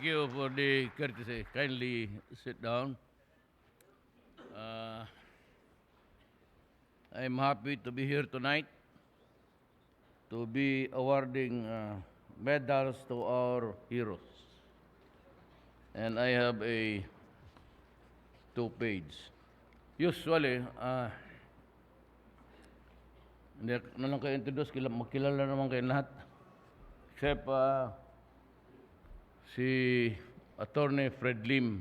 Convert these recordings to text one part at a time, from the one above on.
you for the courtesy. Kindly sit down. Uh, I'm happy to be here tonight to be awarding medals to our heroes. And I have a two-page. Usually, hindi na lang kayo introduce, magkilala naman kayo lahat. Except si Attorney Fred Lim,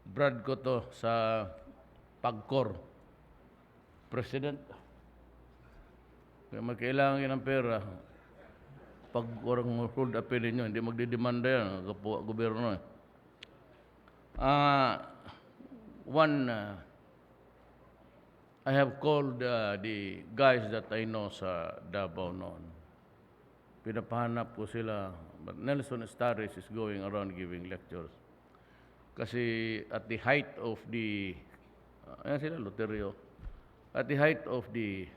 Brad ko to sa Pagcor President. Kaya magkailangan yun ng pera. Pag warang hold appeal ninyo, hindi magdidemanda yan, gobyerno. I have called the guys that I know sa Davao noon. Pinapahanap ko sila. But Nelson Estares is going around giving lectures. Kasi at the height of the, ayan sila, Loterio. At the height of the,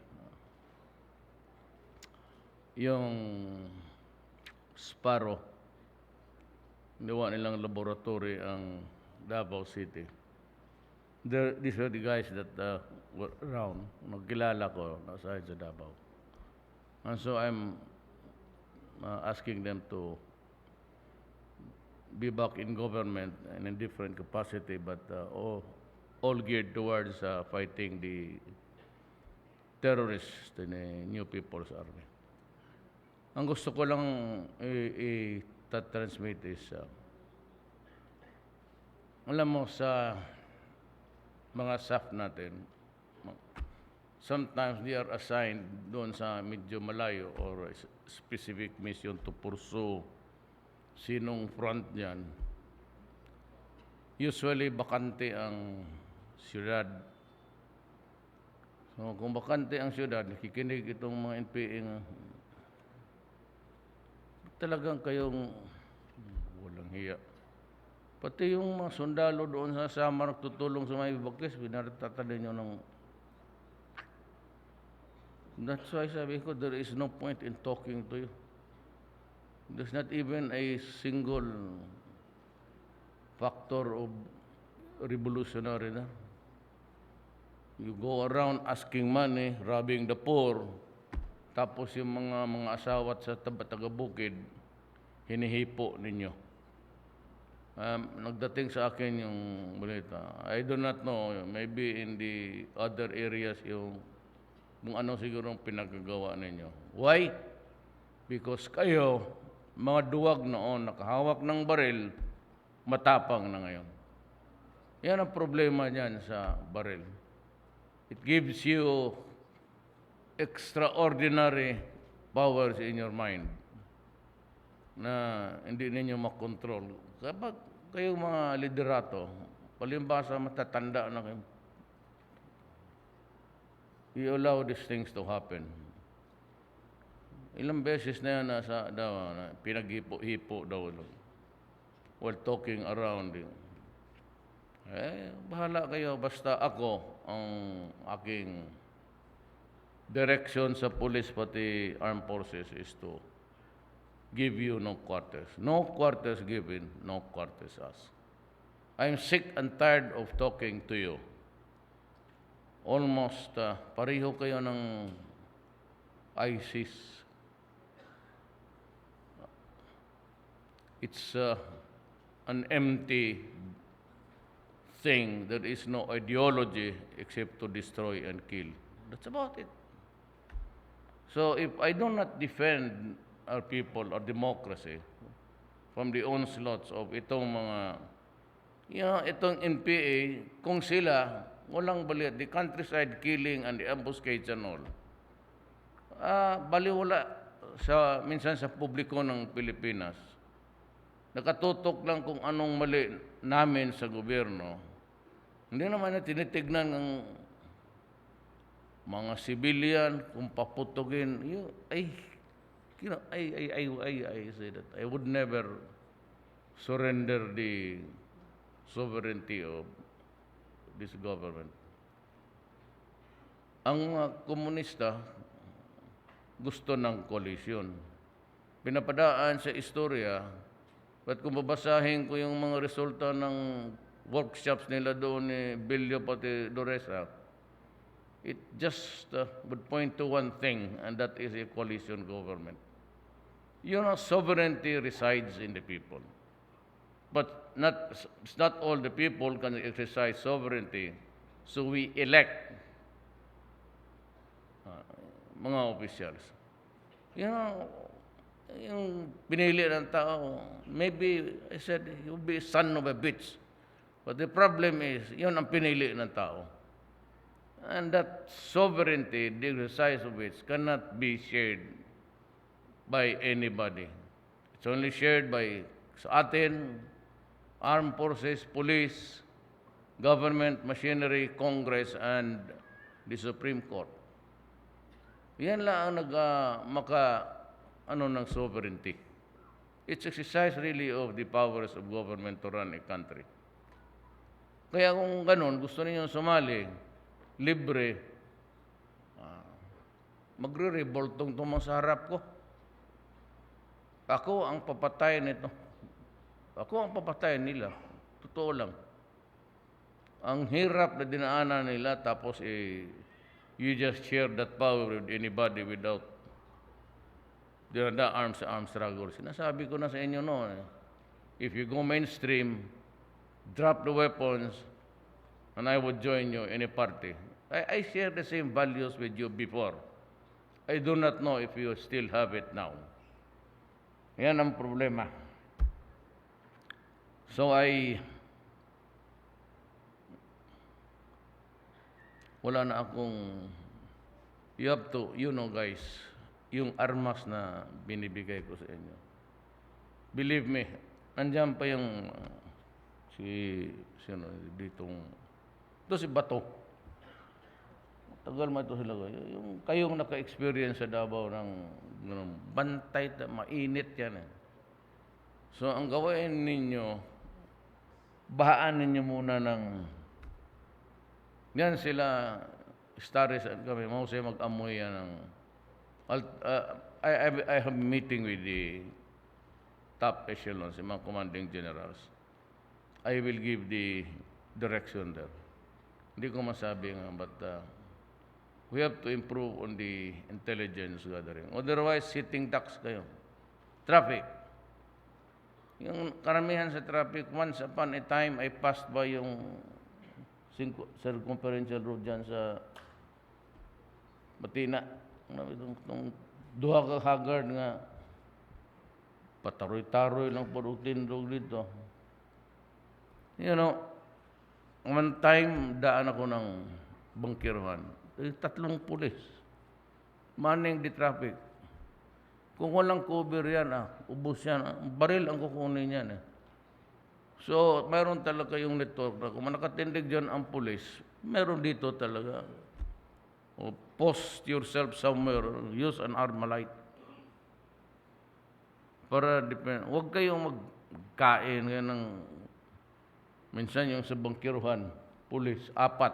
yung Sparrow, ginawa nilang laboratory ang Davao City. These are the guys that were around, nagkilala ko aside sa Davao. And so I'm asking them to be back in government and in different capacity, but all geared towards fighting the terrorists in the New People's Army. Ang gusto ko lang i-transmit is, alam mo sa mga staff natin, sometimes they are assigned doon sa medyo malayo or specific mission to pursue sinong front niyan. Usually, bakante ang siyudad. So, kung bakante ang siyudad, nakikinig itong mga NPA talagang kayong walang hiya. Pati yung mga sundalo doon sa Samar nagtutulong sa mga ibagkis, pinaratatalin nyo ng... That's why sabi ko, there is no point in talking to you. There's not even a single factor of revolutionary na. You go around asking money, robbing the poor, tapos yung mga asawat sa taga-bukid, hinihipo ninyo. Nagdating sa akin yung balita. I do not know, maybe in the other areas yung kung ano siguro pinagagawa ninyo. Why? Because kayo, mga duwag noon, nakahawak ng baril, matapang na ngayon. Yan ang problema niyan sa baril. It gives you extraordinary powers in your mind na hindi ninyo makontrol. Kapag kayong mga liderato, palimbasa matatanda na kayo, you allow these things to happen. Ilang beses na yan na pinaghipo-hipo daw while talking around. Bahala kayo, basta ako ang aking direction sa police pati armed forces is to give you no quarters. No quarters given, no quarters asked. I'm sick and tired of talking to you. Almost pareho kayo ng ISIS. It's an empty thing. There is no ideology except to destroy and kill. That's about it. So if I do not defend our people, our democracy, from the onslaughts of itong mga, itong NPA, kung sila, walang baliat, the countryside killing and the ambuscades and all, baliwala minsan sa publiko ng Pilipinas. Nakatutok lang kung anong mali namin sa gobyerno. Hindi naman na tinitignan ng mga civilian kung paputugin. I say that I would never surrender the sovereignty of this government. Ang komunista gusto ng koalisyon. Pinapadaan sa istorya But kung babasahin ko yung mga resulta ng workshops nila doon ni Bilyo pati Doresa, it just would point to one thing, and that is a coalition government. You know, sovereignty resides in the people. But it's not all the people can exercise sovereignty. So we elect mga officials. You know, yung pinili ng tao, maybe I said, you'll be a son of a bitch. But the problem is, yun ang pinili ng tao. And that sovereignty, the exercise of which cannot be shared by anybody. It's only shared by sa atin, armed forces, police, government, machinery, Congress, and the Supreme Court. Yan lang ang ng sovereignty. It's exercise really of the powers of government to run a country. Kaya kung ganun, gusto niyo sumali, libre, magre-revolt tong sa harap ko. Ako ang papatay nito. Ako ang papatay nila. Totoo lang. Ang hirap na dinaanan nila, tapos you just share that power with anybody without the arms struggle. Sinasabi ko na sa inyo noon, if you go mainstream, drop the weapons, and I would join you in a party. I share the same values with you before. I do not know if you still have it now. Yan ang problema. So wala na akong, you have to, you know guys, yung armas na binibigay ko sa inyo. Believe me, andyan pa yung sino ditong, ito si Bato. Tagal mo ito sila. Yung kayong naka-experience sa Davao ng bantay, mainit yan eh. So ang gawain ninyo, bahaan ninyo muna ng, yan sila, Staris at kami, mahusay mag-amoy yan ng, I have a meeting with the top echelons, mga commanding generals. I will give the direction there. Hindi ko masabi nga, but we have to improve on the intelligence gathering. Otherwise, sitting ducks kayo. Traffic. Yung karamihan sa traffic, once upon a time, I passed by yung circumferential road dyan sa Batina. Itong duha ka haggard nga, pataroy-taroy lang po tindog dito. You know, one time, daan ako ng bangkirhan. 3 pulis. Manning di traffic. Kung walang cover yan, ubos yan. Baril ang kukunin yan. So, mayroon talaga yung network na kung nakatindig dyan ang pulis, mayroon dito talaga. Post yourself somewhere, use an Armalite. Para depend. Huwag kayong magkain ngayon ng minsan yung sa bangkiruhan, pulis, 4.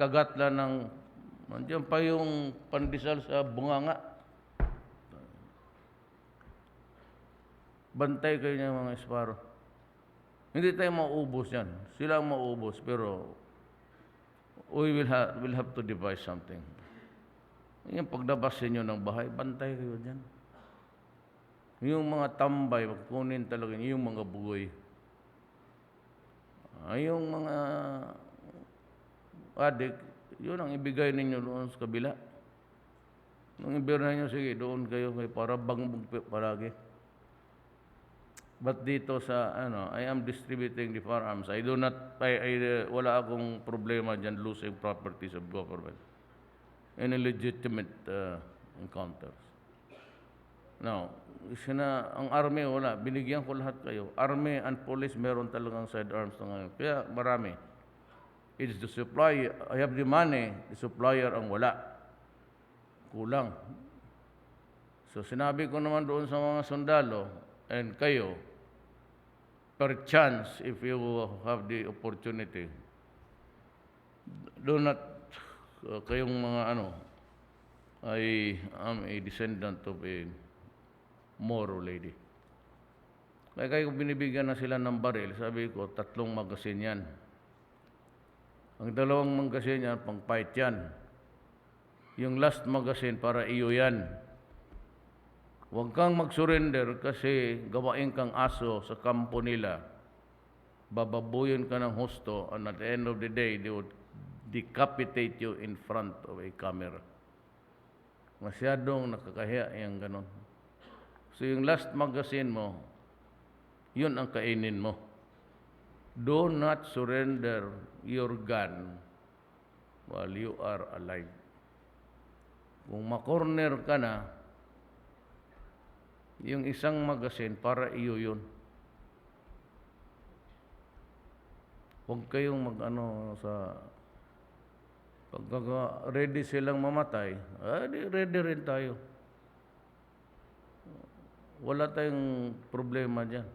Kagat lang ng, nandiyan pa yung pandesal sa bunganga. Bantay kayo niya mga esparo. Hindi tayo maubos yan. Sila ang maubos, pero we will have to devise something. Yung pagdabasin nyo ng bahay, bantay kayo dyan. Yung mga tambay, magkunin talaga yung mga bugoy. Yung mga adik, yun ang ibigay ninyo doon sa kabila. Nung ibigay ninyo, sige, doon kayo para bangbog palagi. But dito sa, I am distributing the firearms. Wala akong problema dyan losing properties of government. Any legitimate encounters. Now, ang army, wala. Binigyan ko lahat kayo. Army and police, meron talagang sidearms na ngayon. Kaya marami. It's the supply. I have the money. The supplier ang wala. Kulang. So, sinabi ko naman doon sa mga sundalo, and kayo, per chance, if you have the opportunity, do not, kayong mga I am a descendant of a Moro lady. Kaya kayo binibigyan na sila ng baril, sabi ko, 3 magasin yan. Ang 2 magasin yan, pang fight yan. Yung last magasin, para iyo yan. Huwag kang mag-surrender kasi gawain kang aso sa kampo nila. Bababuyin ka ng husto, and at the end of the day, they would decapitate you in front of a camera. Masyadong nakakahiya yung ganon. So yung last magazine mo, yun ang kainin mo. Do not surrender your gun while you are alive. Kung makorner ka na, yung isang magazine, para iyo yun. Huwag kayong sa pagka ready silang mamatay, ready rin tayo. Wala tayong problema dyan.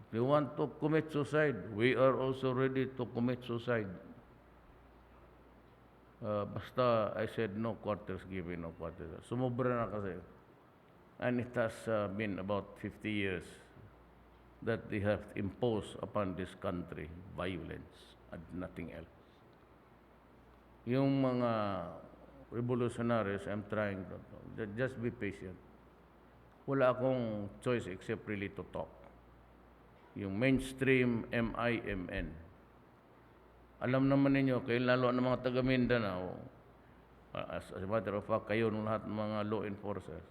If you want to commit suicide, we are also ready to commit suicide. Basta I said no quarters given, no quarters. Sumobra na kasi. And it has been about 50 years that they have imposed upon this country violence and nothing else. Yung mga revolutionaries, I'm trying to just be patient. Wala akong choice except really to talk. Yung mainstream MIMN. Alam naman ninyo, kayo lalo ng mga taga Mindanao, as a matter of fact, kayo ng lahat ng mga law enforcers,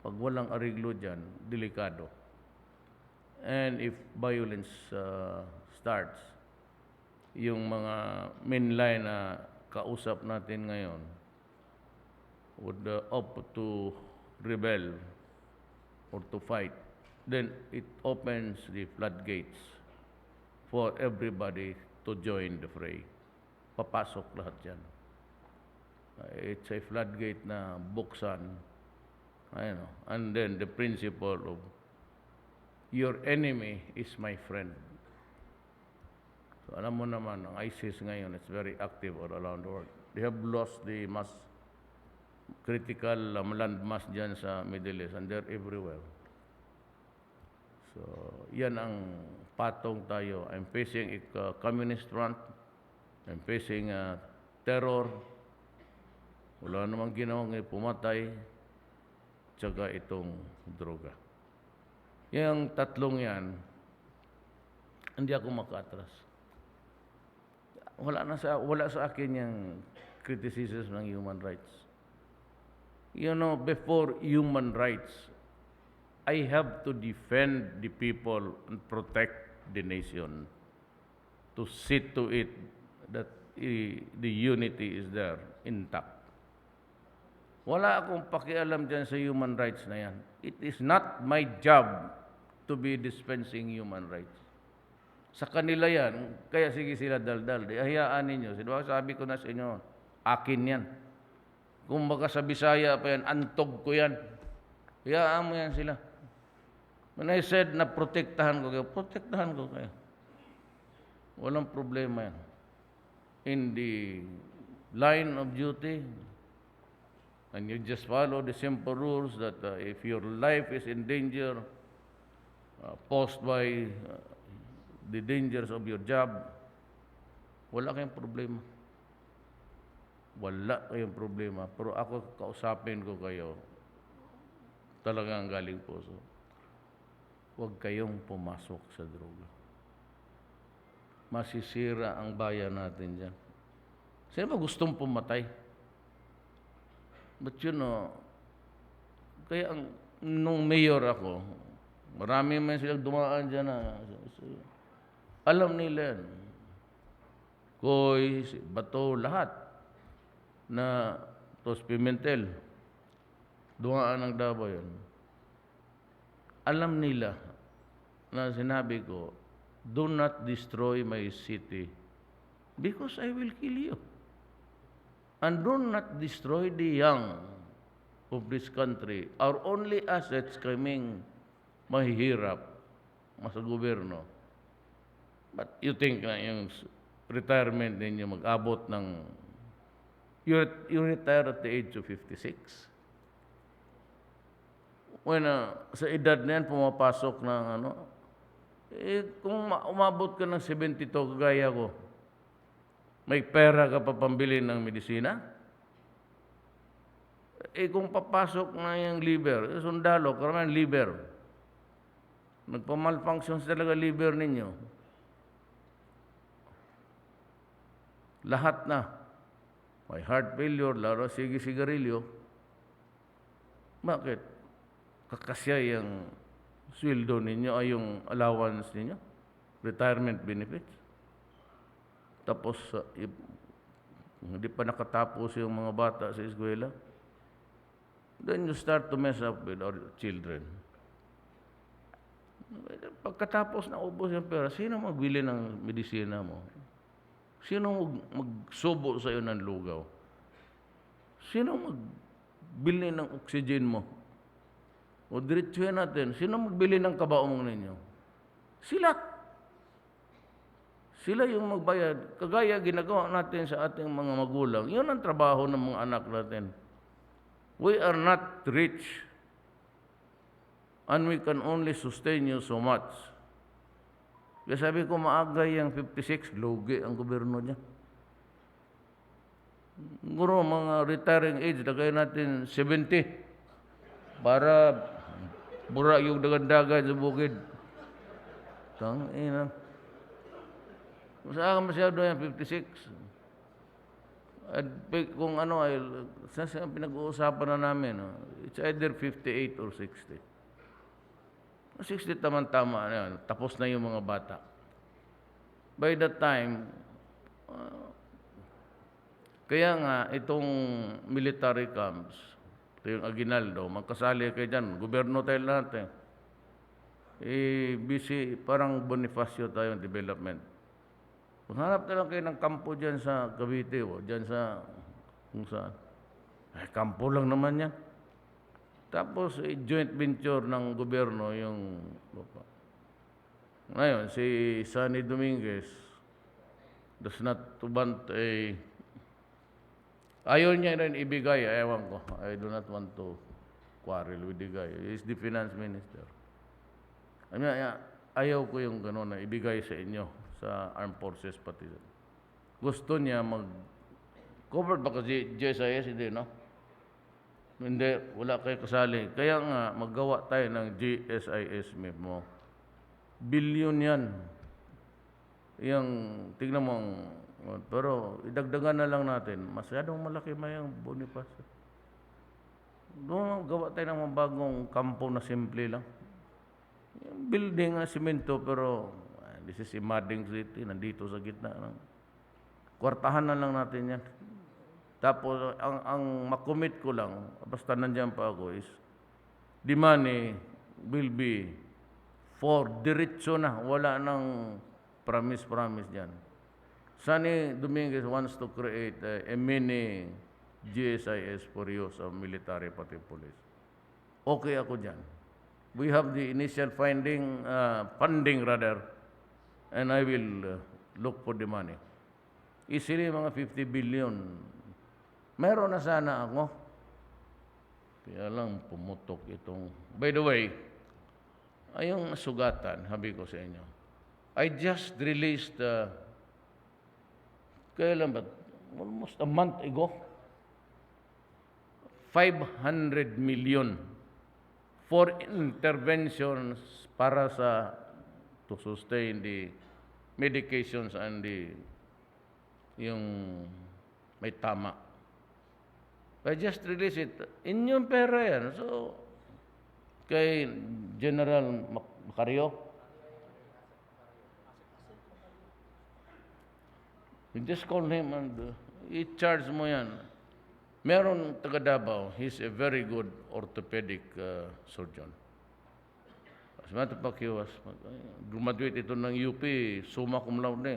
pag walang ariglo dyan, delikado. And if violence starts, yung mga mainline na kausap natin ngayon would opt to rebel or to fight, then it opens the floodgates for everybody to join the fray. Papasok lahat yan. It's a floodgate na buksan. And then the principle of your enemy is my friend. So alam mo naman, ang ISIS ngayon, it's very active all around the world. They have lost the critical landmass dyan sa Middle East, and they're everywhere. So, yan ang patong tayo. I'm facing a communist front. I'm facing terror. Wala namang ginawang pumatay. Tsaka itong droga. Yung 3 yan, hindi ako makatras. Wala sa akin yung criticism ng human rights. You know, before human rights, I have to defend the people and protect the nation. To see to it that the unity is there, intact. Wala akong pakialam dyan sa human rights na yan. It is not my job to be dispensing human rights. Sa kanila yan, kaya sige sila daldal. Hayaan ninyo. Sabi ko na sa inyo, akin yan. Kung baka sa Bisaya pa yan, antog ko yan. Hayaan mo yan sila. When I said na protektahan ko kayo. Walang problema yan. In the line of duty, and you just follow the simple rules that if your life is in danger, posed by the dangers of your job, wala kayong problema. Wala kayong problema. Pero ako, kausapin ko kayo, talagang galing puso. Huwag kayong pumasok sa droga. Masisira ang bayan natin dyan. Sino ba gustong pumatay? But you know, kaya nung mayor ako, marami man silang dumaan dyan na, alam nila yan. Koy, Bato, lahat na Tos Pimentel, dumaan ng Davao yan. Alam nila na sinabi ko, do not destroy my city because I will kill you. And do not destroy the young of this country. Our only assets kaming mahihirap sa gobyerno. But you think na yung retirement ninyo mag-abot ng... You retire at the age of 56. when sa edad na yan, pumapasok ng ano, kung umabot ka ng 72, kagaya ko, may pera ka pa pambili ng medisina? Kung papasok na yung liver, sundalo, karamihan liver, nagpa-malfunction talaga liver ninyo. Lahat na. May heart failure, laro sigarilyo. Bakit? Kakasya yung sweldo ninyo ay yung allowance ninyo, retirement benefits. Tapos, hindi pa nakatapos yung mga bata sa eskwela. Then you start to mess up with our children. Pagkatapos na ubos yung pera, sino magbili ng medisina mo? Sino magsubo sa iyo ng lugaw? Sino magbili ng oxygen mo? O diretsuhin natin, sino magbili ng kabaong ninyo? Sila. Sila yung magbayad. Kagaya ginagawa natin sa ating mga magulang. Yun ang trabaho ng mga anak natin. We are not rich. And we can only sustain you so much. Kaya sabi ko, maaga yung 56, lugi ang gobyerno niya. Siguro, mga retiring age, lagay natin 70. Para bura yung dagan-dagan sa bukid. Tangina. Saan masyado yan, 56. At kung ano ay, saan pinag-uusapan na namin, it's either 58 or 60. 60 tama-tama na yan. Tapos na yung mga bata. By that time, kaya nga, itong military camps, ito yung Aguinaldo, magkasali kayo dyan, gobyerno tayo natin. Busy, parang Bonifacio tayong development. Maghanap na lang kayo ng kampo dyan sa Cavite o dyan sa kung saan. Kampo lang naman yan. Tapos, joint venture ng gobyerno yung lupa. Ngayon, si Sunny Dominguez does not want ayaw niya rin ibigay, ewan ko. I do not want to quarrel with the guy. He is the finance minister. Ayaw ko yung gano'n na ibigay sa inyo, sa armed forces pati. Gusto niya covered ba kasi GSIS? Hindi, no? Hindi, wala kayo kasali. Kaya nga, maggawa tayo ng GSIS mo. Billion yan. Yung, tignan mo, pero idagdagan na lang natin. Masyadong malaki mayang Bonifacio. Doon, gawa tayo ng mga bagong kampo na simple lang. Yung building na simento, pero this is Imading City, nandito sa gitna. Kwartahan na lang natin yan. Tapos, ang makomit ko lang, basta nandiyan pa ako, is the money will be for diretso na. Wala nang promise dyan. Sunny Dominguez wants to create a mini GSIS for use of military pati police. Okay ako dyan. We have the initial funding rather, and I will look for the money. Easily mga 50 billion. Meron na sana ako. Kaya lang pumutok itong. By the way, ayong sugatan, sabi ko sa inyo. I just released, kailan ba? Almost a month ago. 500 million for interventions para to sustain the medications and yung may tama. I just released it. Inyong pera yan. So, kay General Macario, you just call him and i-charge mo yan. Meron taga Davao, he's a very good orthopedic surgeon. As a matter of fact, he was graduate ito ng UP, summa cum laude.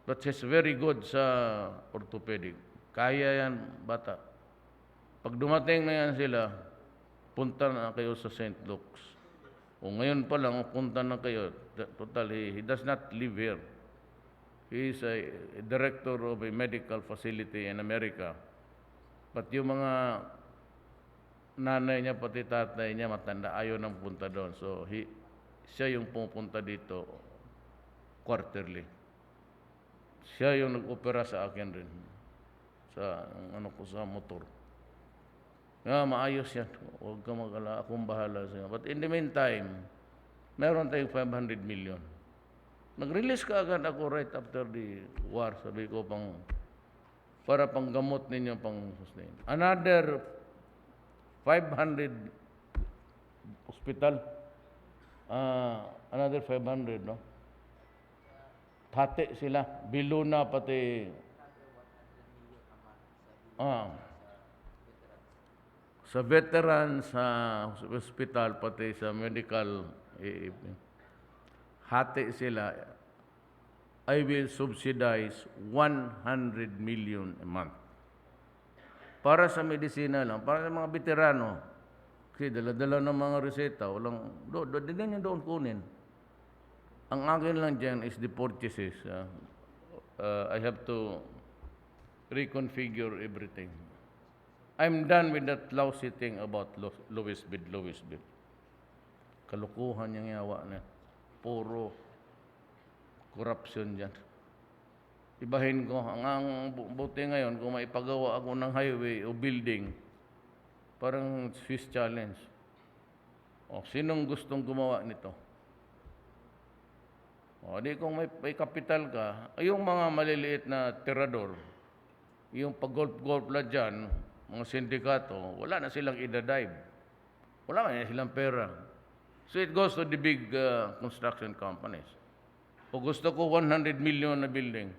But he's very good sa orthopedic. Kaya yan, bata. Pag dumating na yan sila, punta na kayo sa St. Luke's. O ngayon pa lang, punta na kayo. Total, he does not live here. He is a director of a medical facility in America. But yung mga nanay niya pati tatay niya matanda, ayaw nang punta doon. So, siya yung pupunta dito quarterly. Siya yung nag-opera sa akin rin. Sa, sa motor. Maayos yan. Huwag ka mag-ala, akong bahala sa'yo. But in the meantime, meron tayong 500 million. Nag-release ka agad ako right after the war. Sabi ko, para panggamot ninyo, pang sustain. Another 500 hospital. Another 500, no? Hati sila. Biluna pati. Sa veteran, sa hospital, pati sa medical, hati sila. I will subsidize 100 million a month. Para sa medisina lang, para sa mga veterano. Kasi dala-dala ng mga reseta, hindi nyo doon kunin. Ang akin lang dyan is the purchases. I have to reconfigure everything. I'm done with that lousy thing about lowest bid. Kalukuhan yung yawa na. Puro corruption dyan. Ibahin ko, ang buti ngayon, kung maipagawa ako ng highway o building, parang Swiss challenge. Sinong gustong gumawa nito? Di kung may kapital ka, yung mga maliliit na tirador, yung pag-golf lang dyan, mga sindikato, wala na silang idadive. Wala na silang pera. So it goes to the big construction companies. O gusto ko 100 million na building,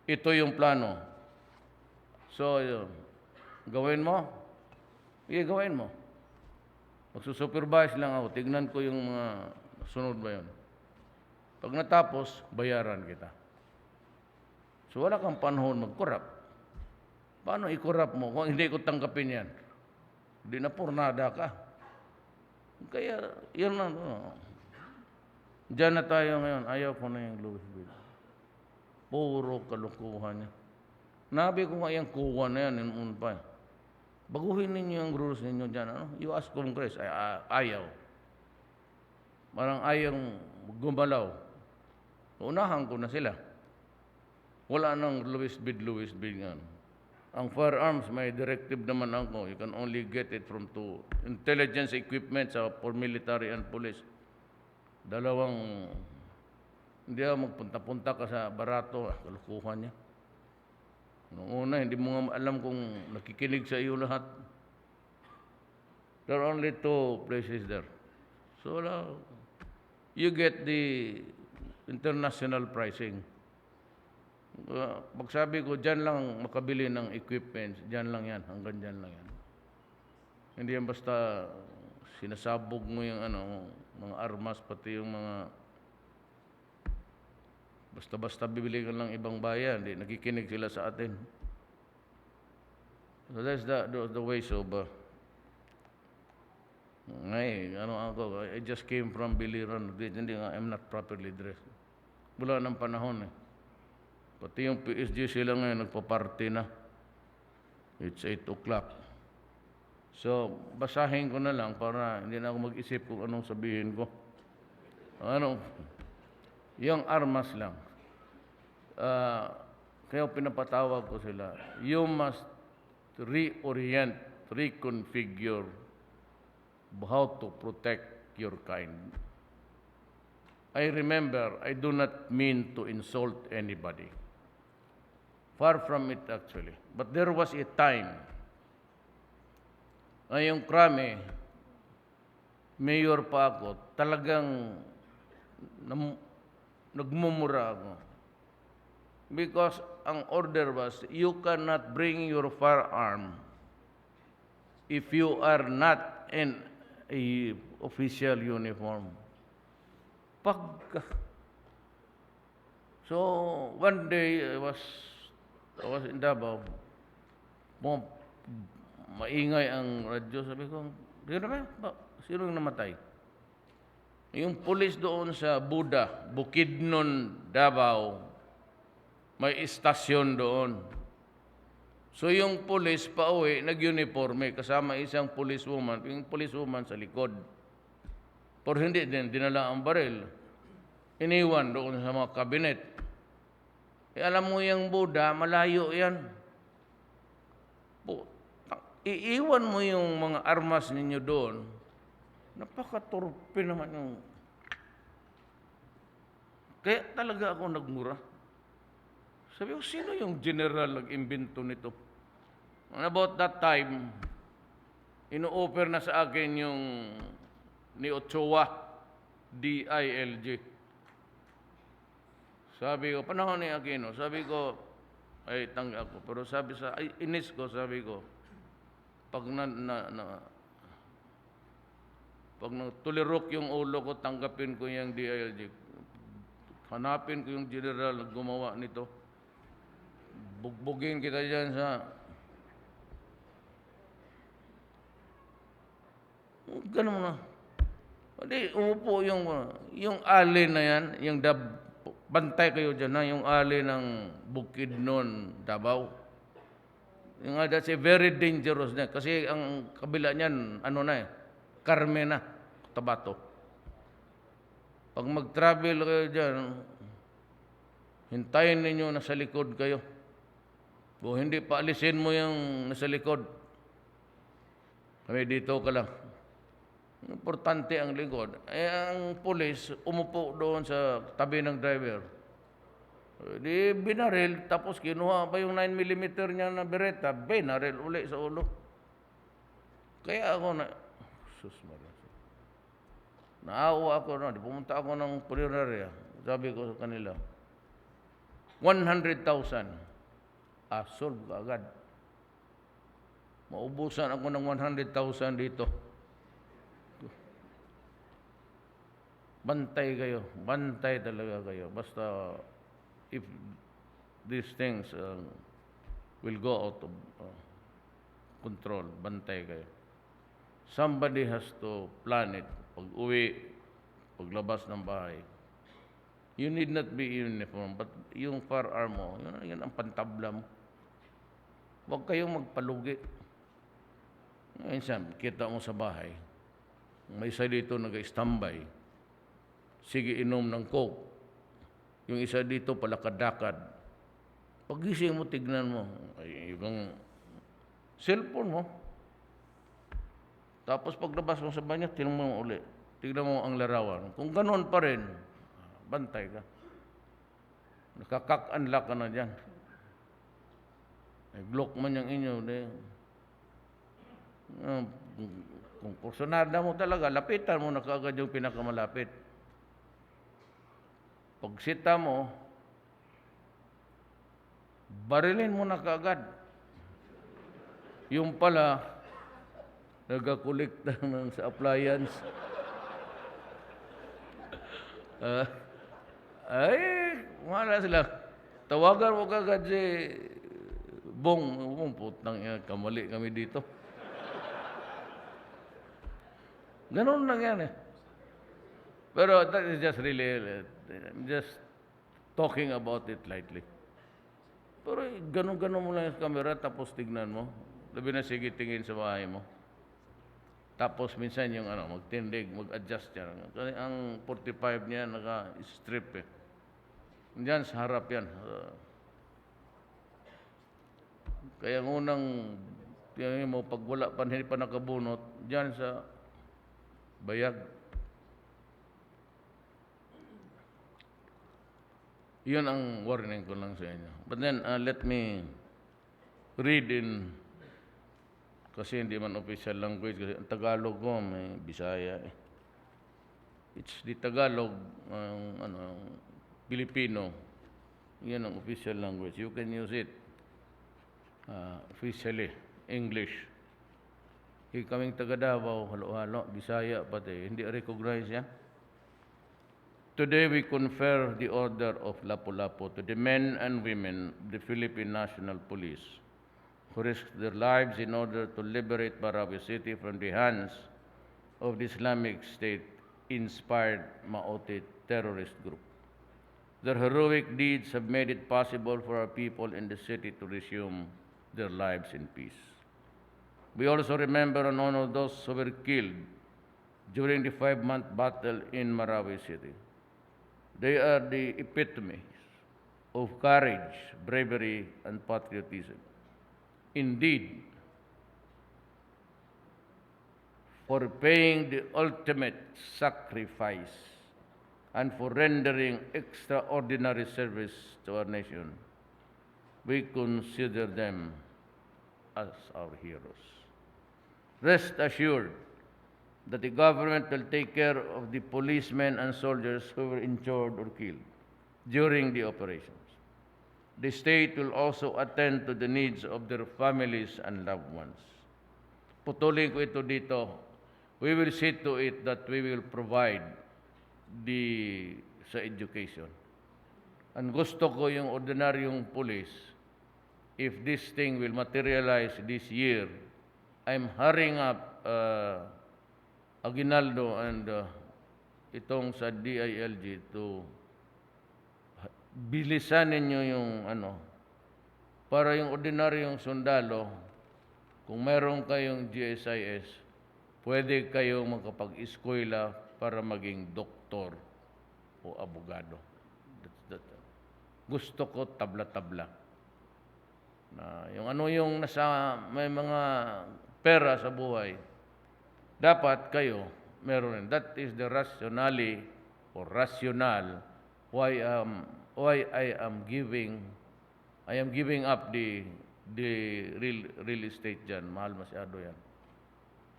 ito yung plano. So, gawin mo? Gawin mo. Magsusupervise lang ako. Tignan ko yung mga sunod ba yun. Pag natapos, bayaran kita. So, wala kang panahon mag-corrupt. Paano i-corrupt mo kung hindi ko tanggapin yan? Hindi na pornada ka. Kaya, yun na. Diyan na tayo ngayon. Ayaw ko na yung Louis Bill. Puro kalukuhan niya. Nabi ko nga yung kuha na yan, yun pa. Baguhin ninyo yung rules ninyo dyan. You ask Congress, ayaw. Parang ayaw gumalaw. Unahan ko na sila. Wala nang Louis Bid nga. Ang firearms, may directive naman ako. You can only get it from two intelligence equipment for military and police. Hindi magpunta-punta ka sa barato, kalukuhan niya. Noong una, hindi mo nga alam kung nakikinig sa iyo lahat. There are only two places there. So, you get the international pricing. Pag sabi ko, dyan lang makabili ng equipment, dyan lang yan, hanggang dyan lang yan. Hindi yan basta sinasabog mo yung mga armas, pati yung mga basta-basta bibili ka lang ibang bayan, di nakikinig sila sa atin. So that's the ways of I just came from Biliran. Hindi nga, I'm not properly dressed. Wala ng panahon eh. Pati yung PSG sila ngayon, nagpa-party na. It's 8 o'clock. So, basahin ko na lang para hindi na ako mag-isip kung anong sabihin ko. Yung armas lang. Kaya pinapatawag ko sila. You must reorient, reconfigure how to protect your kind. I remember, I do not mean to insult anybody. Far from it actually. But there was a time na yung Crame, mayor pa ako, talagang nagmumura ako. Because ang order was, you cannot bring your firearm if you are not in a official uniform. So, one day, I was in Davao. Maingay ang radyo. Sabi ko, sino yung namatay? Yung pulis doon sa Bukidnon, Davao, may istasyon doon. So yung police pauwi, nag-uniforme, kasama isang policewoman, yung policewoman sa likod. Pero hindi din, dinala ang baril. Iniwan doon sa mga kabinet. Alam mo yung Buddha, malayo yan. Iiwan mo yung mga armas ninyo doon. Napakaturpe naman yung... Kaya talaga ako nagmura. Sabi ko, sino yung general nag-imbento nito? And about that time, ino-offer na sa akin yung ni Ochoa, DILG. Sabi ko, panahon ni Aquino, sabi ko, ay tanggi ako. Pero sabi sa, inis ko, sabi ko, pag pag tulirok yung ulo ko, tanggapin ko yung DILG. Hanapin ko yung general na gumawa nito. Bugbugin kita dyan sa... Ganun na. Hindi, umupo yung alley na yan, yung bantay kayo dyan na, yung alley ng Bukidnon, Davao. Yung that's a very dangerous na. Kasi ang kabila niyan, ano na Crame na, Tabato. Pag mag-travel kayo dyan, hintayin ninyo nasa likod kayo. O hindi, paalisin mo yung nasa likod. Kami dito ka lang. Importante ang likod. Ang pulis, umupo doon sa tabi ng driver. Di binaril, tapos kinuha pa yung 9mm niya na bereta, binaril uli sa ulo. Kaya ako naawa ako na, pumunta ako ng punerarya. Sabi ko sa kanila, 100,000. Solve ka agad. Maubusan ako ng 100,000 dito. Bantay kayo. Bantay talaga kayo. Basta, if these things will go out of control, bantay kayo. Somebody has to plan it. Pag-uwi, paglabas ng bahay. You need not be uniform, but yung firearm mo, yun ang pantabla mo. Huwag kayong magpalugi. Minsan, kita mo sa bahay, may isa dito nag-standby. Sige, inom ng coke. Yung isa dito palakad-lakad. Pagising mo, tignan mo. Ay, yung cellphone mo. Tapos paglabas mo sa banyo, tignan mo uli. Tignan mo ang larawan. Kung ganoon pa rin, bantay ka. Nakakak-unlock ka na dyan. Block man yung inyo. Kung kursunada mo talaga, lapitan mo na kaagad yung pinakamalapit. Pag sita mo, barilin mo na kaagad. Yung pala, nagkakolekta sa appliance. Ay, wala sila. Tawagan mo kaagad si Bong, putang ina, kamali kami dito. Ganun lang yan Pero that is just really, just talking about it lightly. Pero ganun-ganun mo lang yung camera, tapos tignan mo. Labi na sige, tingin sa bahay mo. Tapos minsan yung magtindig, mag-adjust yan. Kasi ang 45 niya naka-strip Diyan sa harap yan. Kaya unang, tingnan mo, pag wala pa, hindi pa nakabunot, diyan sa bayag. Yun ang warning ko lang sa inyo. But then, let me read in, kasi hindi man official language, kasi ang Tagalog ko, may Bisaya It's the Tagalog, Filipino. Yan ang official language. You can use it officially, English. Kaming taga Davao, halo-halo, Bisaya pati, hindi recognize yan. Today we confer the Order of Lapu-Lapu to the men and women of the Philippine National Police who risked their lives in order to liberate Marawi City from the hands of the Islamic State-inspired Maote terrorist group. Their heroic deeds have made it possible for our people in the city to resume their lives in peace. We also remember and honor those who were killed during the 5-month battle in Marawi City. They are the epitome of courage, bravery, and patriotism. Indeed, for paying the ultimate sacrifice and for rendering extraordinary service to our nation, we consider them as our heroes. Rest assured that the government will take care of the policemen and soldiers who were injured or killed during the operations. The state will also attend to the needs of their families and loved ones. Putulin ko ito dito. We will see to it that we will provide sa education. Ang gusto ko yung ordinaryong police, if this thing will materialize this year, I'm hurrying up Aguinaldo and itong sa DILG to bilisan ninyo yung para yung ordinaryong sundalo, kung meron kayong GSIS, pwede kayong makapag-eskwela para maging doktor o abogado. Gusto ko tabla-tabla. Yung may mga pera sa buhay, dapat kayo meron. That is the rationale or rationale why I am giving up the real estate dyan. Mahal masyado yan.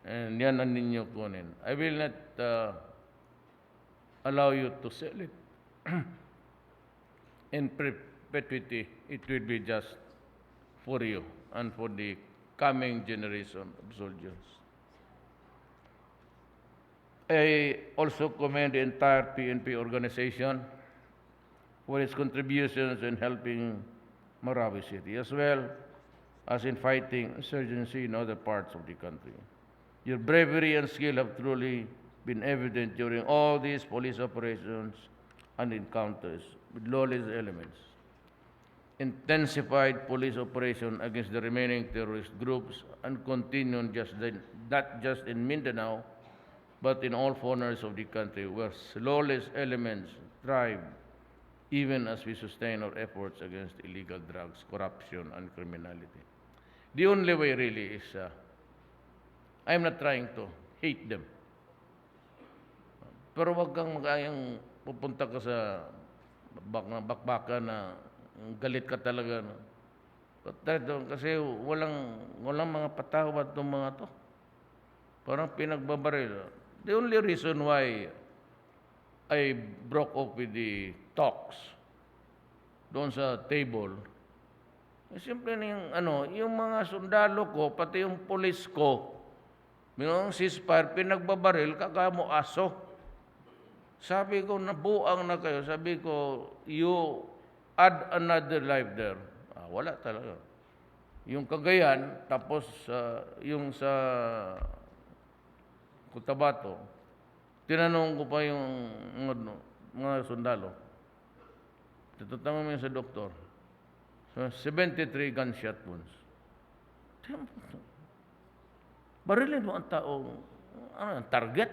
And yan ang ninyo kunin. I will not allow you to sell it. In perpetuity, it will be just for you and for the coming generation of soldiers. I also commend the entire PNP organization for its contributions in helping Marawi City, as well as in fighting insurgency in other parts of the country. Your bravery and skill have truly been evident during all these police operations and encounters with lawless elements. Intensified police operation against the remaining terrorist groups and continued not just in Mindanao, but in all corners of the country where lawless elements thrive, even as we sustain our efforts against illegal drugs, corruption, and criminality. The only way really is, I'm not trying to hate them. Pero wag kang magayang pupunta ka sa bakbakan na galit ka talaga. Kasi walang mga patawad itong mga to. Parang pinagbabaril. The only reason why I broke off with the talks doon sa table, siyempre yung mga sundalo ko, pati yung police ko, yung ceasefire, pinagbabaril, kakamo aso. Sabi ko, nabuang na kayo. Sabi ko, you add another life there. Wala talaga. Yung Cagayan, tapos yung sa Cotabato, tinanong ko pa yung mga sundalo. Tinatanong mo yun sa doktor. So, 73 gunshot wounds. Barilin mo ang taong target.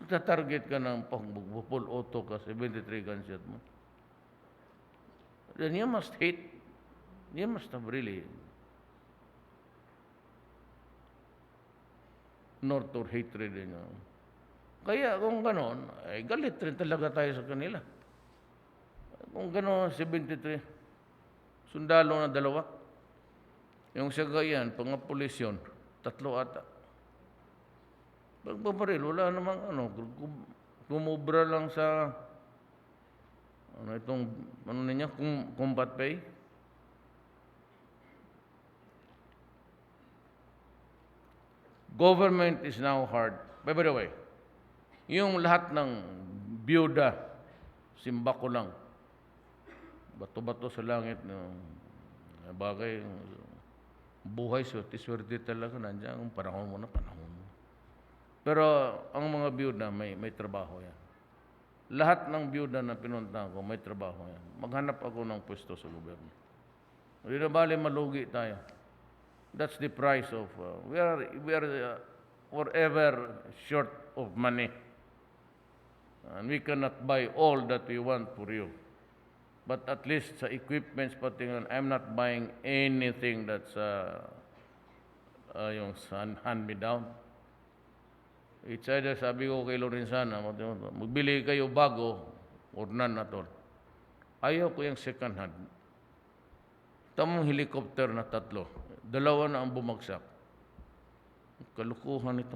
Target ka ng full auto ka, 73 gunshot mo. Then you must hate. You must have really north or hatred. Kaya kung gano'n, galit rin talaga tayo sa kanila. Kung gano'n, 73. Sundalo na 2. Yung sa Gayan, pangapulis yun, 3 ata. Pagbabaril, wala namang kumubra lang sa combat pay. Government is now hard. By the way, yung lahat ng byuda, simba ko lang. Bato-bato sa langit. Bagay, buhay, swerte talaga. Nandiyan, kung panahon mo. Pero ang mga byuda, may trabaho yan. Lahat ng byuda na pinuntahan ko, may trabaho yan. Maghanap ako ng pwesto sa gobyerno. Hindi na bali malugi tayo. That's the price of, we are forever short of money. And we cannot buy all that we want for you. But at least sa equipments pati nga, I'm not buying anything that's yung hand-me-down. It's either, sabi ko kay Lorenzana, magbili kayo bago or none at all. Ayaw ko yung second hand. Tamang helicopter na 3. 2 na ang bumagsak. Kalukuhan ito.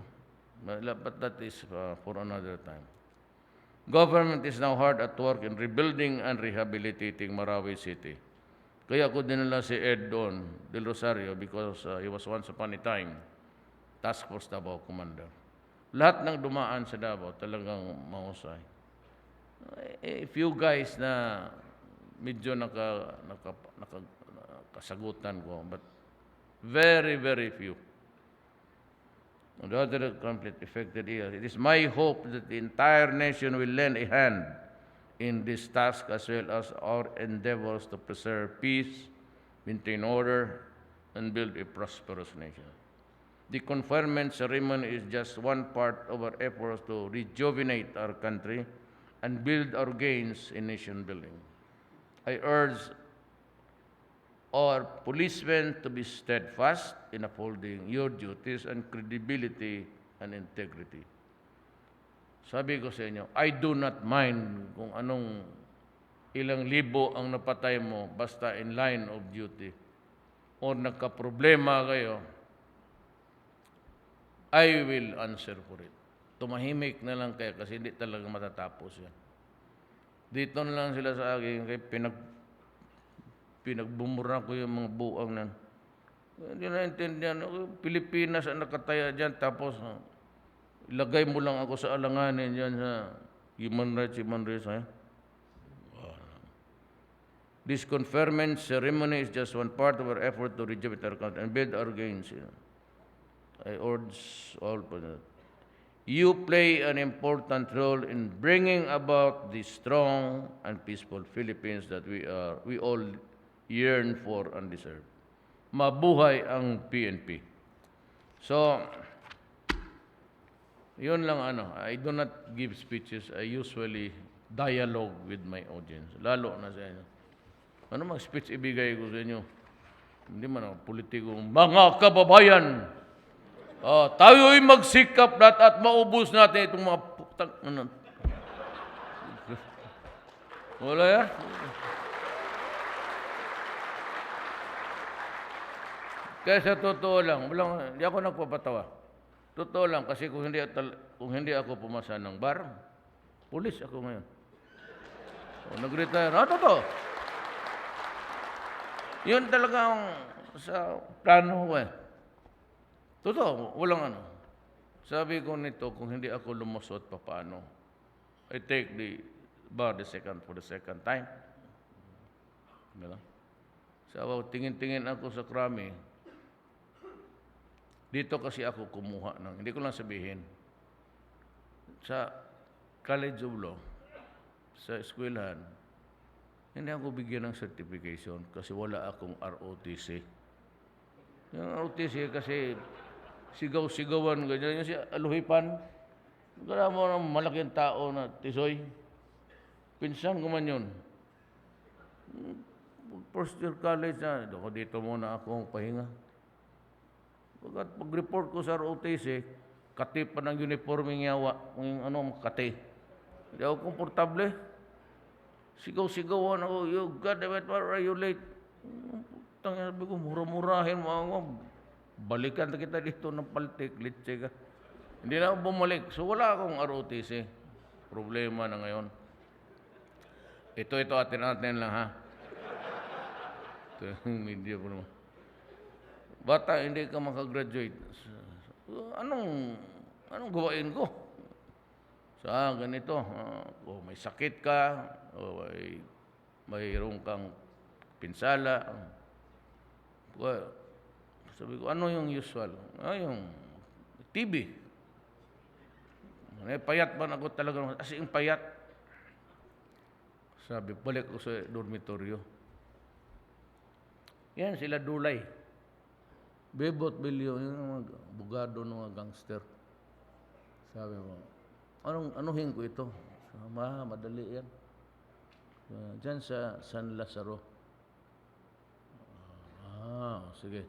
But that is for another time. Government is now hard at work in rebuilding and rehabilitating Marawi City. Kaya ko dinala si Ed doon, Del Rosario, because he was once upon a time Task Force Davao Commander. Lahat ng dumaan sa Davao talagang mahusay. A few guys na medyo nakasagutan ko, but very, very few. On the other conflict affected areas, it is my hope that the entire nation will lend a hand in this task as well as our endeavors to preserve peace, maintain order, and build a prosperous nation. The conferment ceremony is just one part of our efforts to rejuvenate our country and build our gains in nation building. I urge our policemen to be steadfast in upholding your duties and credibility and integrity. Sabi ko sa inyo, I do not mind kung anong ilang libo ang napatay mo basta in line of duty o nagka-problema kayo, I will answer for it. Tumahimik na lang kayo kasi hindi talaga matatapos yan. Dito na lang sila sa akin, kaya pinagbumura ko yung mga buang nan. Hindi naintindihan. Pilipinas ang nakataya dyan, tapos ilagay mo lang ako sa alanganin dyan sa human rights. This conferment ceremony is just one part of our effort to rejuvenate our country and build our gains. I urge all present. You play an important role in bringing about the strong and peaceful Philippines that we all yearn for and deserve. Mabuhay ang PNP. So, yun lang I do not give speeches. I usually dialogue with my audience. Lalo na sa inyo. Ano mga speech ibigay ko sa inyo? Hindi man ako politiko. Mga kababayan, tayo'y magsikap at maubos natin itong mga putang. Wala yan? Kaya sa totoo lang, hindi ako nagpapatawa. Totoo lang, kasi kung hindi ako pumasa ng bar, pulis ako ngayon. Nag-retire. Totoo. Yun talagang sa plano ko Totoo, walang Sabi ko nito, kung hindi ako lumusot, paano? I take the bar for the second time. So, tingin-tingin ako sa Crame. Dito kasi ako kumuha hindi ko lang sabihin. Sa College of Law, sa eskwelahan, hindi ako bigyan ng certification kasi wala akong ROTC. Yung ROTC kasi sigaw-sigawan, ganyan. Yung si Aluhipan, wala mo ng malaking tao na tisoy. Pinsan ko man yun. First year college na, dito muna ako pahinga. Pag-report ko sa ROTC, kati pa ng uniforming yawa, kati. Hindi ako komportable. Sigaw-sigawan ako, you God, why are you late? Sabi ko, mura-murahin mo ako. Balikan kita dito ng paltik, litse ka. Hindi na ako bumalik. So wala akong ROTC. Problema na ngayon. Ito, atin lang ha. Ito yung media po naman. Bata, hindi ka makagraduate. Anong gawain ko? Ganito. May sakit ka, mayroon kang pinsala. Sabi ko, ano yung usual? Yung TB. Payat ba ako talaga? As in payat. Sabi, balik ko sa dormitoryo. Yan, sila Dulay. Bebot Bilyo, yung mga bugado ng mga gangster. Sabi mo, anuhin ko ito? Madali yan. Diyan sa San Lazaro. Sige.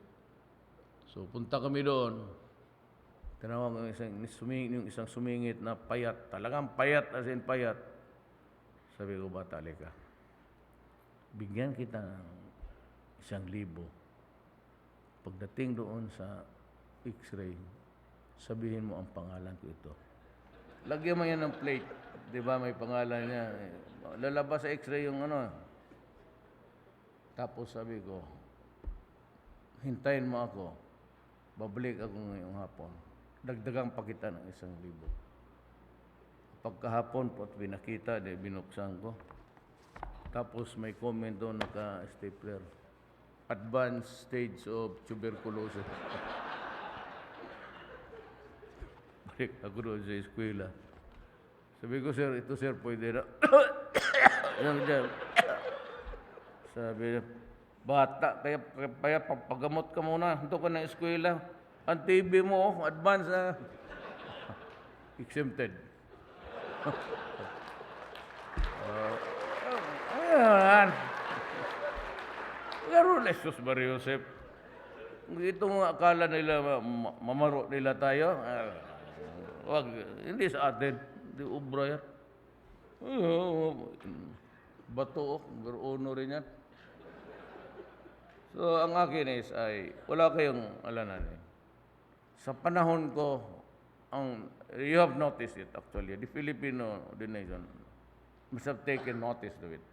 So, punta kami doon. Tinawag yung isang sumingit na payat. Talagang payat, as in payat. Sabi ko, batali ka. Bigyan kita ng 1,000. Pagdating doon sa X-ray, sabihin mo ang pangalan ko ito. Lagyan mo yan ng plate. Di ba may pangalan niya? Lalabas sa X-ray yung ano. Tapos sabi ko, hintayin mo ako. Babalik ako ngayong hapon. Dagdagang pa kita ng 1,000. Pagkahapon po at pinakita, binuksan ko. Tapos may comment doon, naka-stapler. Advanced stage of tuberculosis. Balik ako doon sa eskwela. Sabi ko, sir, ito sir, pwede na. Sabi niya, bata, kaya papagamot ka muna. Ito ka na eskwela. Ang TB mo, advance na. Exempted. Ayan. Laro na Jesus Maria Joseph. Itong akala nila, mamaro nila tayo. Wag, hindi sa atin. Hindi ubra yan. Bato, beruno rin yan. So, ang akin is, wala kayong alanan eh. Sa panahon ko, you have noticed it actually, the Filipino, the nation, must have taken notice of it.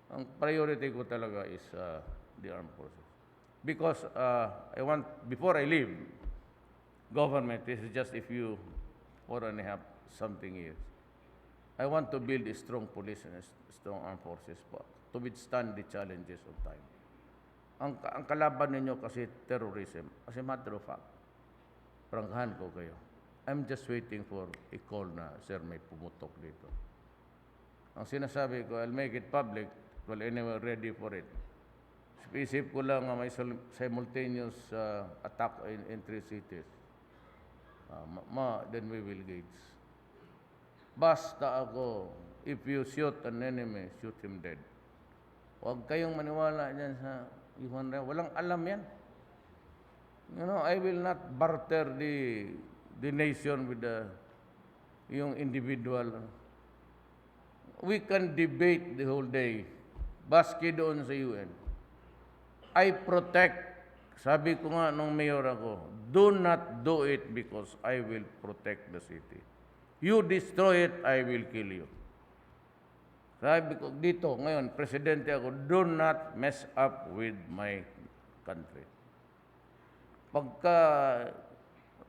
Ang priority ko talaga is the armed forces. Because before I leave government, this is just a few, 4.5 something years. I want to build a strong police and a strong armed forces to withstand the challenges of time. Ang kalaban ninyo kasi terrorism, as a matter of fact, prangkahan ko kayo. I'm just waiting for a call na, sir, may pumutok dito. Ang sinasabi ko, I'll make it public, well, anyway, ready for it. Isip ko lang may simultaneous attack in 3 cities. Then we will gauge. Basta ako, if you shoot an enemy, shoot him dead. Huwag kayong maniwala dyan sa Iwan. Walang alam yan. You know, I will not barter the nation with yung individual. We can debate the whole day. Baski doon sa UN. I protect. Sabi ko nga nung mayor ako, do not do it because I will protect the city. You destroy it, I will kill you. Sabi ko dito, ngayon, presidente ako, do not mess up with my country. Pagka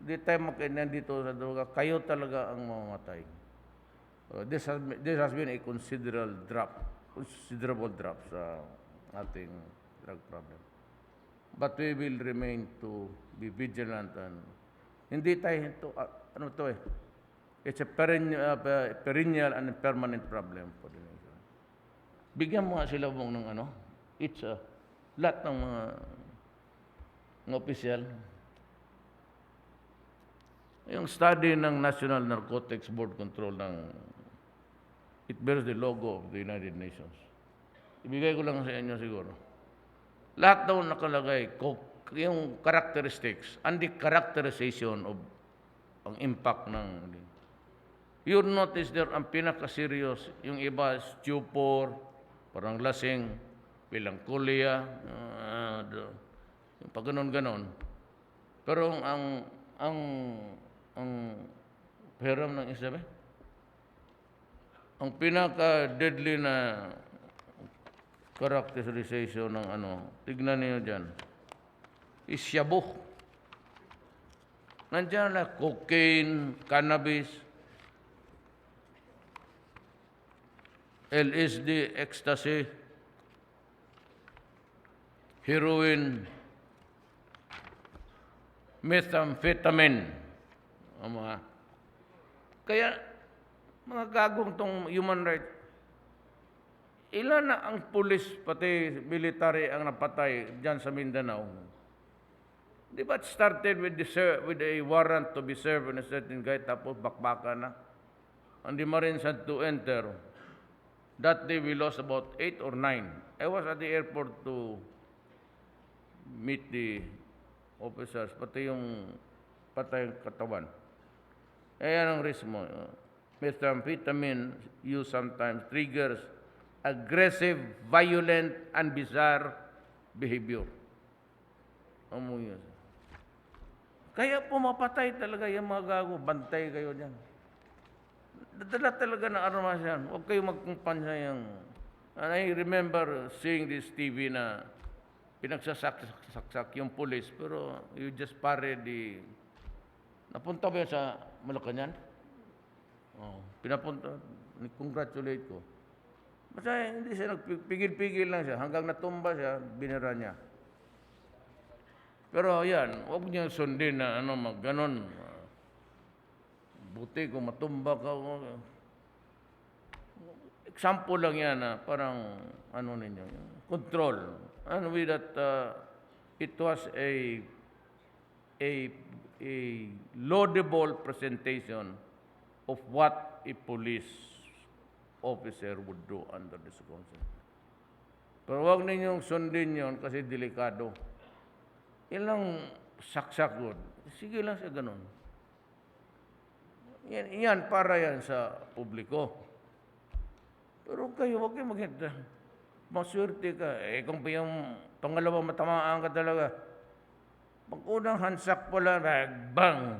di tayo makinan dito sa droga, kayo talaga ang mamamatay. This has been a considerable drop sa ating drug problem. But we will remain to be vigilant and hindi tayo it's a perennial and permanent problem for the nation. Bigyan mo nga sila ng it's lahat ng mga opisyal. Yung study ng National Narcotics Board Control it bears the logo of the United Nations. Ibigay ko lang sa inyo siguro. Lahat daw nakalagay, yung characteristics and the characterization of ang impact ng... You notice there, ang pinaka-serious, yung iba, stupor, parang lasing, melancholia, yung pag ganon-ganon. Pero ang hiram ng isa ba? Ang pinaka-deadly na characterization ng tignan niyo dyan, is shabu. Nandiyan na cocaine, cannabis, LSD, ecstasy, heroin, methamphetamine. Kaya, mga gagong tong human rights, Ilan na ang pulis, pati military ang napatay dyan sa Mindanao? Di ba it started with, with a warrant to be served on a certain guy, tapos bakbaka na? And the Marines had to enter. That day we lost about 8 or 9. I was at the airport to meet the officers, pati yung patay katawan. Yan ang risk mo. Methamphetamine use sometimes triggers aggressive, violent, and bizarre behavior. Kaya pumapatay talaga yung mga gago. Bantay kayo dyan. Dadala talaga na armas yan. Huwag kayo magkumpanya yung... And I remember seeing this TV na pinagsasak yung police, pero you just parry the... Napunta ba yun sa Malacanang? Oh, pinapunta. Congratulate ko. Basta hindi siya nagpigil-pigil lang siya. Hanggang natumba siya, binira niya. Pero yan, huwag niyo sundin na ganon. Buti kung matumba ka. Example lang yan na parang ninyo, control. And with that, it was a laudable presentation of what a police officer would do under the circumstances. Pero huwag ninyong sundin yon kasi delikado. Ilang saksak yun. Sige lang siya ganun. Yan para yan sa publiko. Pero kayo, huwag kayo maghintay. Maswerte ka. Kung pa yung pangalawa matamaan ka talaga. Pag unang hansak pala, bang!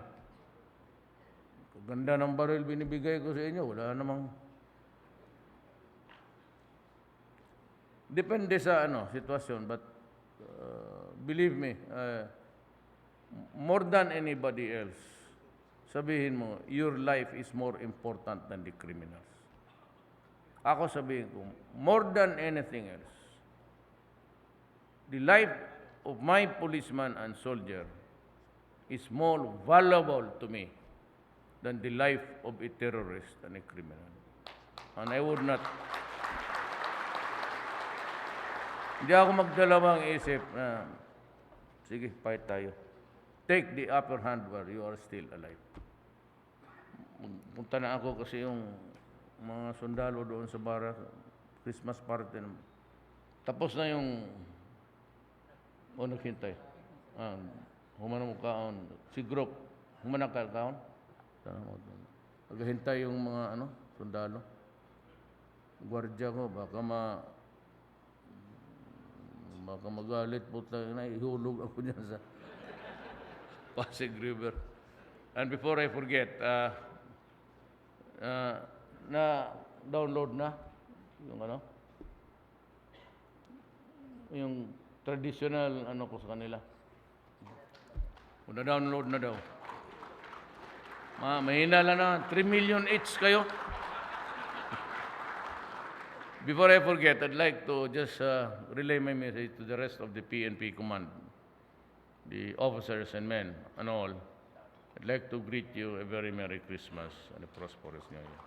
Ganda ng baril binibigay ko sa inyo. Wala namang... Depende sa sitwasyon, but believe me, more than anybody else, sabihin mo, your life is more important than the criminals. Ako sabihin ko, more than anything else, the life of my policeman and soldier is more valuable to me than the life of a terrorist and a criminal. And I would not... Hindi ako magdalawang isip na, sige, fight tayo. Take the upper hand where you are still alive. Punta na ako kasi yung mga sundalo doon sa barak, Christmas party. Tapos na yung, naghintay. Humanang kaon. Si group, humanang kaon. Naghintay yung mga sundalo. Gwardiya ko, baka magalit po tayo na ihulog ako niyan sa Pasig River. And before I forget, na-download na yung traditional ko sa kanila. Na-download na daw. Mahina lang na, 3 million each kayo. Before I forget, I'd like to just relay my message to the rest of the PNP command, the officers and men and all. I'd like to greet you a very Merry Christmas and a prosperous New Year.